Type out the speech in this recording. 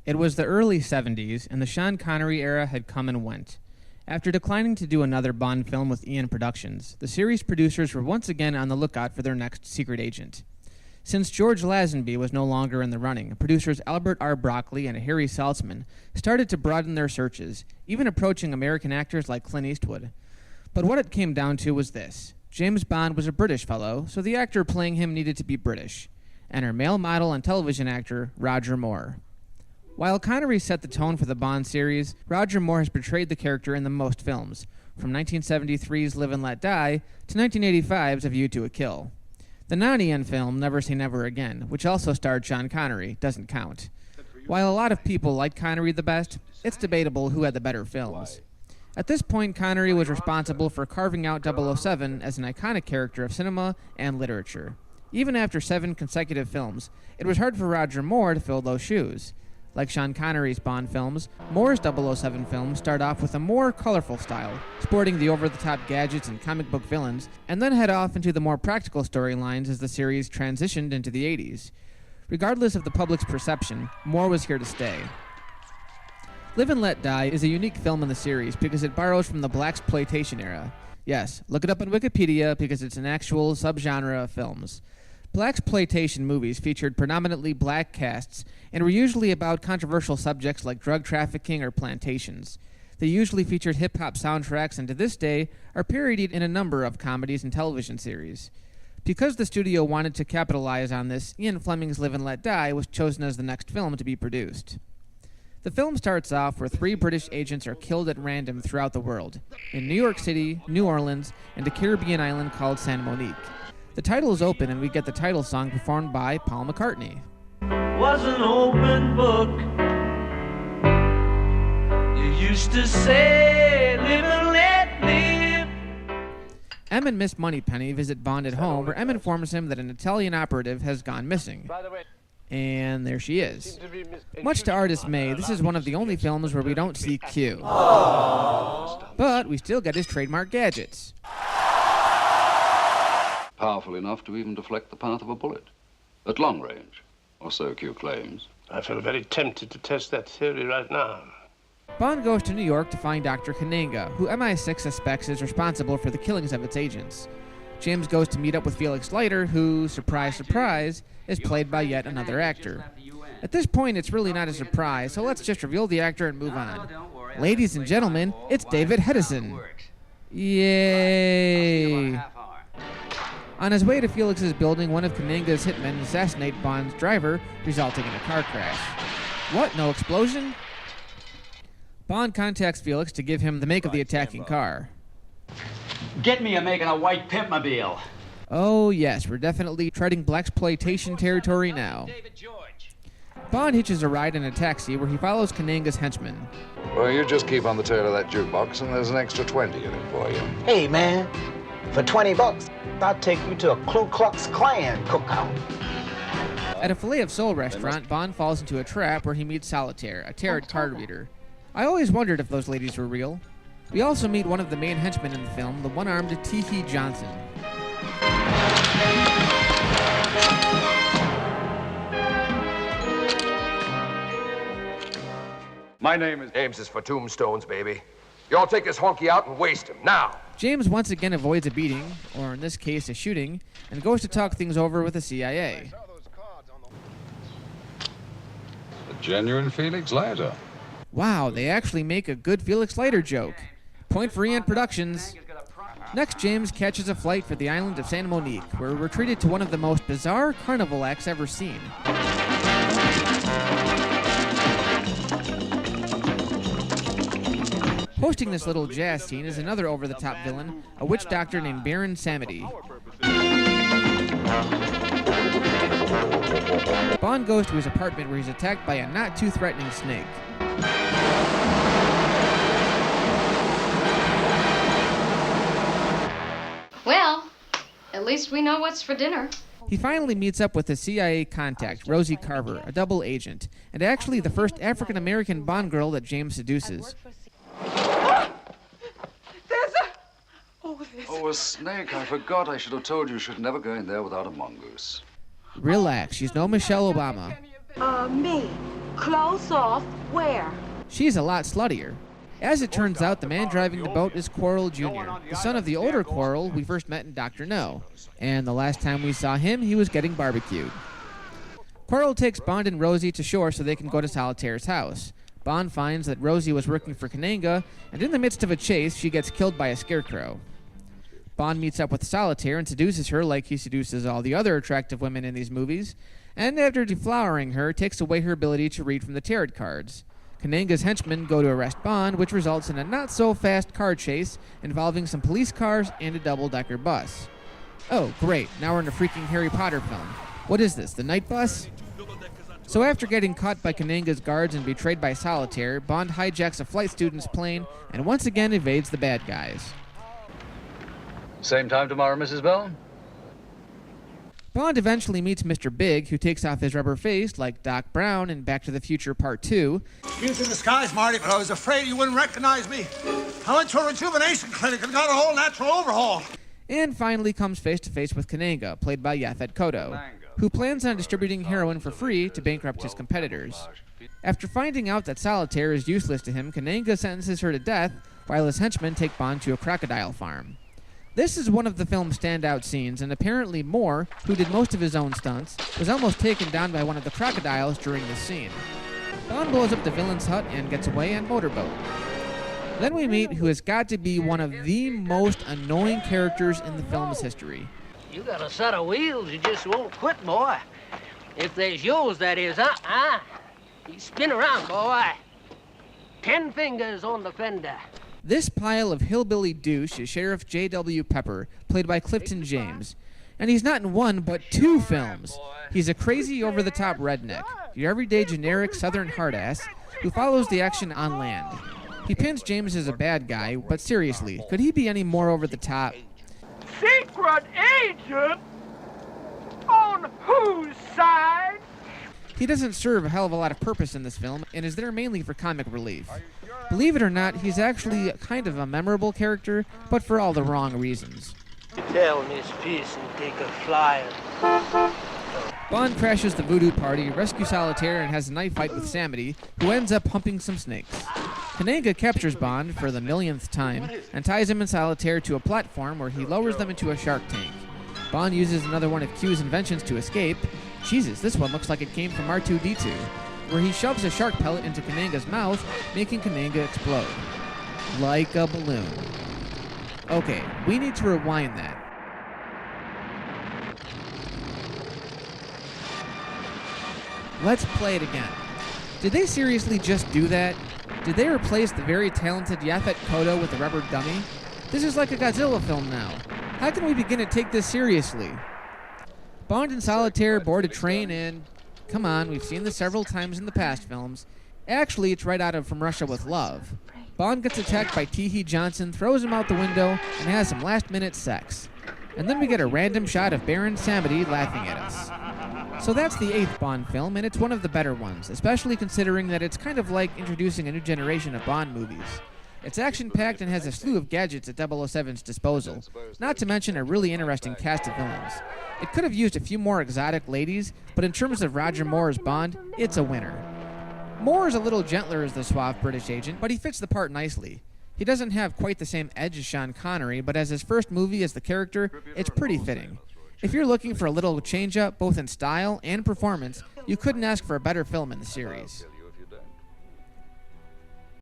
It was the early 70s, and the Sean Connery era had come and went. After declining to do another Bond film with Eon Productions, the series producers were once again on the lookout for their next secret agent. Since George Lazenby was no longer in the running, producers Albert R. Broccoli and Harry Saltzman started to broaden their searches, even approaching American actors like Clint Eastwood. But what it came down to was this. James Bond was a British fellow, so the actor playing him needed to be British. Enter male model and television actor Roger Moore. While Connery set the tone for the Bond series, Roger Moore has portrayed the character in the most films, from 1973's Live and Let Die to 1985's A View to a Kill. The non-Eon film, Never Say Never Again, which also starred Sean Connery, doesn't count. While a lot of people like Connery the best, it's debatable who had the better films. At this point, Connery was responsible for carving out 007 as an iconic character of cinema and literature. Even after 7 consecutive films, it was hard for Roger Moore to fill those shoes. Like Sean Connery's Bond films, Moore's 007 films start off with a more colorful style, sporting the over-the-top gadgets and comic book villains, and then head off into the more practical storylines as the series transitioned into the 80s. Regardless of the public's perception, Moore was here to stay. Live and Let Die is a unique film in the series because it borrows from the blaxploitation era. Yes, look it up on Wikipedia because it's an actual subgenre of films. Blaxploitation movies featured predominantly black casts and were usually about controversial subjects like drug trafficking or plantations. They usually featured hip-hop soundtracks and to this day are parodied in a number of comedies and television series. Because the studio wanted to capitalize on this, Ian Fleming's Live and Let Die was chosen as the next film to be produced. The film starts off where 3 British agents are killed at random throughout the world, in New York City, New Orleans, and a Caribbean island called San Monique. The title is open, and we get the title song performed by Paul McCartney. Was an open book. You used to say, live and let live. M and Miss Moneypenny visit Bond at home, where M informs him that an Italian operative has gone missing. And there she is. Much to our dismay, this is one of the only films where we don't see Q. But we still get his trademark gadgets. Powerful enough to even deflect the path of a bullet. At long range, or so Q claims. I feel very tempted to test that theory right now. Bond goes to New York to find Dr. Kananga, who MI6 suspects is responsible for the killings of its agents. James goes to meet up with Felix Leiter, who, surprise, surprise, is played by yet another actor. At this point, it's really not a surprise, so let's just reveal the actor and move on. Ladies and gentlemen, it's David Hedison. Yay! On his way to Felix's building, one of Kananga's hitmen assassinates Bond's driver, resulting in a car crash. What? No explosion? Bond contacts Felix to give him the make of the attacking car. Get me a making a white pimpmobile. Oh yes, we're definitely treading blaxploitation territory now. Bond hitches a ride in a taxi where he follows Kananga's henchman. Well, you just keep on the tail of that jukebox and there's an extra 20 in it for you. Hey, man, for $20, I'll take you to a Ku Klux Klan cookout. At a filet-of-sole restaurant, Bond falls into a trap where he meets Solitaire, a tarot card reader. I always wondered if those ladies were real. We also meet one of the main henchmen in the film, the one-armed Tee Johnson. My name is... James is for tombstones, baby. You all take this honky out and waste him, now. James once again avoids a beating, or in this case a shooting, and goes to talk things over with the CIA. A genuine Felix Leiter. Wow, they actually make a good Felix Leiter joke. Point for Eon Productions. Next, James catches a flight for the island of San Monique, where we're treated to one of the most bizarre carnival acts ever seen. Hosting this little jazz scene is another over-the-top villain, a witch doctor named Baron Samedi. Bond goes to his apartment where he's attacked by a not-too-threatening snake. Well, at least we know what's for dinner. He finally meets up with his CIA contact, Rosie Carver, a double agent, and actually the first African-American Bond girl that James seduces. Oh, a snake. I forgot. I should have told you you should never go in there without a mongoose. Relax, she's no Michelle Obama. Me. Close off where? She's a lot sluttier. As it turns out, the man driving the boat is Quarrel Jr., the son of the older Quarrel we first met in Dr. No, and the last time we saw him, he was getting barbecued. Quarrel takes Bond and Rosie to shore so they can go to Solitaire's house. Bond finds that Rosie was working for Kananga, and in the midst of a chase, she gets killed by a scarecrow. Bond meets up with Solitaire and seduces her like he seduces all the other attractive women in these movies, and after deflowering her, takes away her ability to read from the tarot cards. Kananga's henchmen go to arrest Bond, which results in a not-so-fast car chase involving some police cars and a double-decker bus. Oh, great, now we're in a freaking Harry Potter film. What is this, the night bus? So after getting caught by Kananga's guards and betrayed by Solitaire, Bond hijacks a flight student's plane and once again evades the bad guys. Same time tomorrow, Mrs. Bell? Bond eventually meets Mr. Big, who takes off his rubber face like Doc Brown in Back to the Future Part 2. Excuse the disguise, Marty, but I was afraid you wouldn't recognize me. I went to a rejuvenation clinic and got a whole natural overhaul. And finally comes face to face with Kananga, played by Yaphet Kotto, who plans on distributing heroin for free to bankrupt his competitors. After finding out that Solitaire is useless to him, Kananga sentences her to death, while his henchmen take Bond to a crocodile farm. This is one of the film's standout scenes, and apparently Moore, who did most of his own stunts, was almost taken down by one of the crocodiles during this scene. Bond blows up the villain's hut and gets away on motorboat. Then we meet who has got to be one of the most annoying characters in the film's history. You got a set of wheels, you just won't quit, boy. If there's yours, that is, You spin around, boy. 10 fingers on the fender. This pile of hillbilly douche is Sheriff J.W. Pepper, played by Clifton James. And he's not in one, but 2 films. He's a crazy, over-the-top redneck, your everyday generic southern hard-ass, who follows the action on land. He pins James as a bad guy, but seriously, could he be any more over-the-top? Secret agent? On whose side? He doesn't serve a hell of a lot of purpose in this film, and is there mainly for comic relief. Believe it or not, he's actually kind of a memorable character, but for all the wrong reasons. Tell Miss Pearson to take a flyer. Bond crashes the voodoo party, rescues Solitaire, and has a knife fight with Samity, who ends up humping some snakes. Kananga captures Bond for the millionth time and ties him and Solitaire to a platform where he lowers them into a shark tank. Bond uses another one of Q's inventions to escape. Jesus, this one looks like it came from R2-D2, where he shoves a shark pellet into Kananga's mouth, making Kananga explode. Like a balloon. Okay, we need to rewind that. Let's play it again. Did they seriously just do that? Did they replace the very talented Yaphet Kotto with a rubber dummy? This is like a Godzilla film now. How can we begin to take this seriously? Bond and Solitaire board a train and... Come on, we've seen this several times in the past films. Actually, it's right out of From Russia with Love. Bond gets attacked by T.H. Johnson, throws him out the window, and has some last-minute sex. And then we get a random shot of Baron Samedi laughing at us. So that's the 8th Bond film, and it's one of the better ones, especially considering that it's kind of like introducing a new generation of Bond movies. It's action-packed and has a slew of gadgets at 007's disposal, not to mention a really interesting cast of villains. It could have used a few more exotic ladies, but in terms of Roger Moore's Bond, it's a winner. Moore is a little gentler as the suave British agent, but he fits the part nicely. He doesn't have quite the same edge as Sean Connery, but as his first movie as the character, it's pretty fitting. If you're looking for a little change-up, both in style and performance, you couldn't ask for a better film in the series.